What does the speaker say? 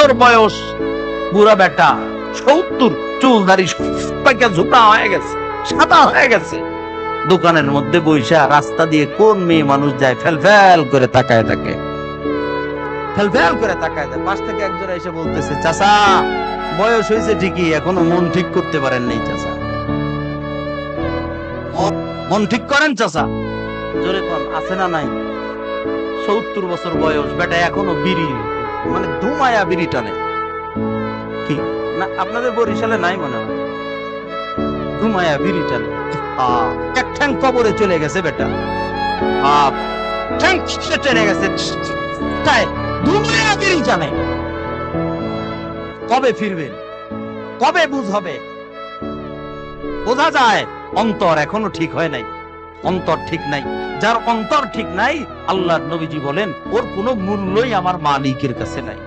বছর বয়স, বুড়া বেটা 70, চুলদারি ঝুপড়া হয়ে গেছে, সাদা হয়ে গেছে। দোকানের মধ্যে বইসা রাস্তা দিয়ে কোন মেয়ে মানুষ যায় ফেল ফেল করে তাকায় থাকে, ফেল ফেল করে তাকায় যায়। পাশ থেকে একজন এসে বলতেছে, চাচা বয়স হয়েছে ঠিকই, এখনো মন ঠিক করতে পারেন নাই চাচা, মন ঠিক করেন চাচা। জোরে কোন আছে না নাই? 70 বছর বয়স, বেটা এখনো বিড়ি, মানে ধুমায়া বিড়ি টানে। কি না আপনাদের বরিশালে নাই মনে হয়? ধুমায়া বিড়ি টানে, এক ঠ্যাং কবরে চলে গেছে বেটা, ঠ্যাং টেনে গেছে, ধুমায়া বিড়ি টানে। কবে ফিরবেন? কবে বুঝ হবে? বোঝা যায় অন্তর এখনো ঠিক হয় নাই, অন্তর ঠিক নাই। যার অন্তর ঠিক নাই, আল্লাহর নবীজি বলেন ওর কোনো মূল্যই আমার মালিকের কাছে নাই।